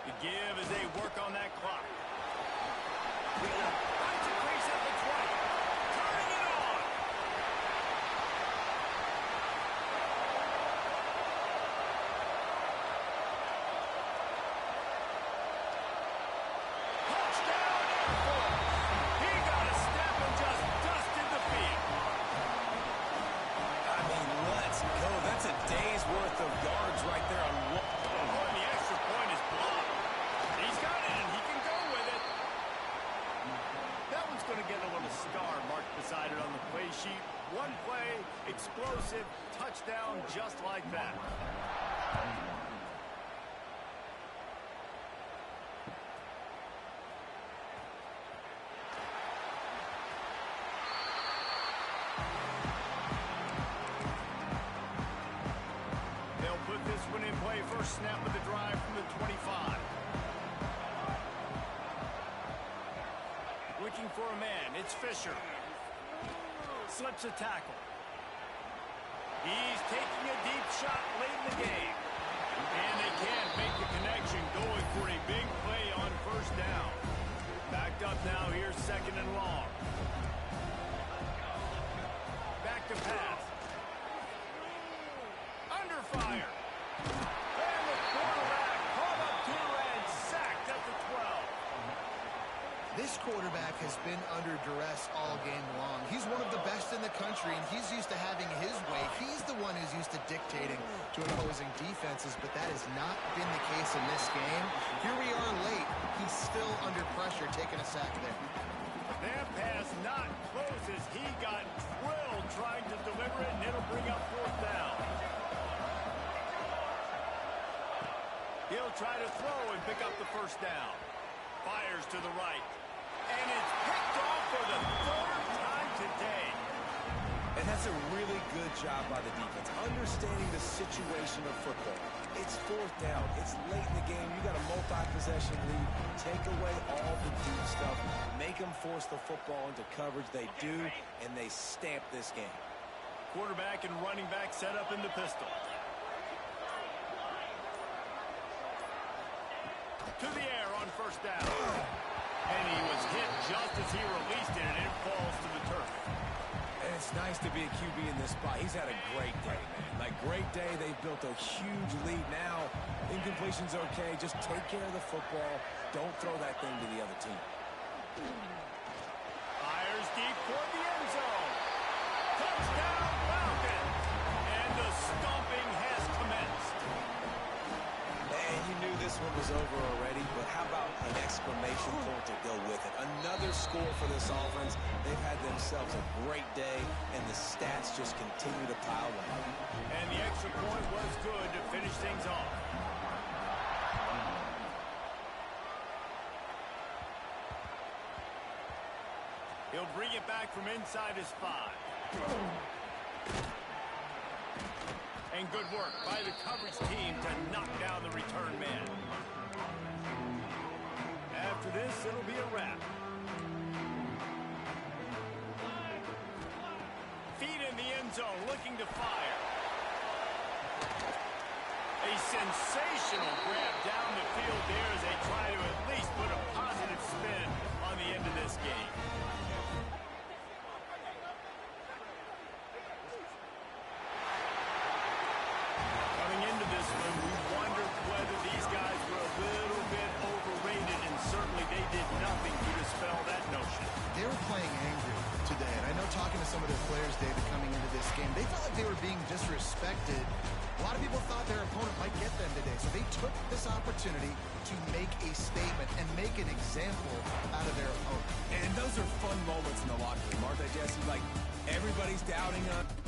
S1: The give as they work on that clock. Finds a crease at the 20. Turning it on. Touchdown, Air Force. He got a step and just dusted the field.
S2: I mean, let's go. That's a day's worth of yards right there on one.
S1: Oh, and the extra point is blocked. He's got it, and he can go with it. That one's going to get a little star marked beside it on the play sheet. One play, explosive, touchdown just like that. They'll put this one in play. First snap of the drive from the 25. Looking for a man. It's Fisher. Slips a tackle. He's taking a deep shot late in the game. And they can't make the connection, going for a big play on first down. Backed up now. Here's second and long. Back to pass. Under fire. And the quarterback caught up to and sacked at the 12.
S4: This quarterback has been under duress all game long. He's one of the best in the country, and he's used to having his way. He's the one who's used to dictating to opposing defenses, but that has not been the case in this game. Here we are late. He's still under pressure, taking a sack there.
S1: That pass not close as he got drilled trying to deliver it, and it'll bring up fourth down. He'll try to throw and pick up the first down. Fires to the right. And it's picked off for the 3rd time today.
S2: And that's a really good job by the defense, understanding the situation of football. It's fourth down. It's late in the game. You got a multi-possession lead. Take away all the deep stuff. Make them force the football into coverage. They do, and they stamp this game.
S1: Quarterback and running back set up in the pistol. To the air on first down. And he was hit just as he released it, and it falls to the turf.
S2: And it's nice to be a QB in this spot. He's had a great day, man. Like, great day. They've built a huge lead now. Incompletion's okay. Just take care of the football. Don't throw that thing to the other team.
S1: Fires deep toward the end zone. Touchdown, Falcons! And the stomping has commenced.
S2: And you knew this one was over already, but how about an exclamation point to go with it? Another score for this offense. They've had themselves a great day, and the stats just continue to pile on.
S1: And the extra point was good to finish things off. He'll bring it back from inside his 5. And good work by the coverage team to knock down the return man. After this, it'll be a wrap. Feet in the end zone, looking to fire. A sensational grab down the field there as they try to at least put a positive spin on the end of this game.
S4: Talking to some of their players, David, coming into this game, they felt like they were being disrespected. A lot of people thought their opponent might get them today, so they took this opportunity to make a statement and make an example out of their opponent.
S2: And those are fun moments in the locker room, aren't they, Jesse? Like, everybody's doubting us.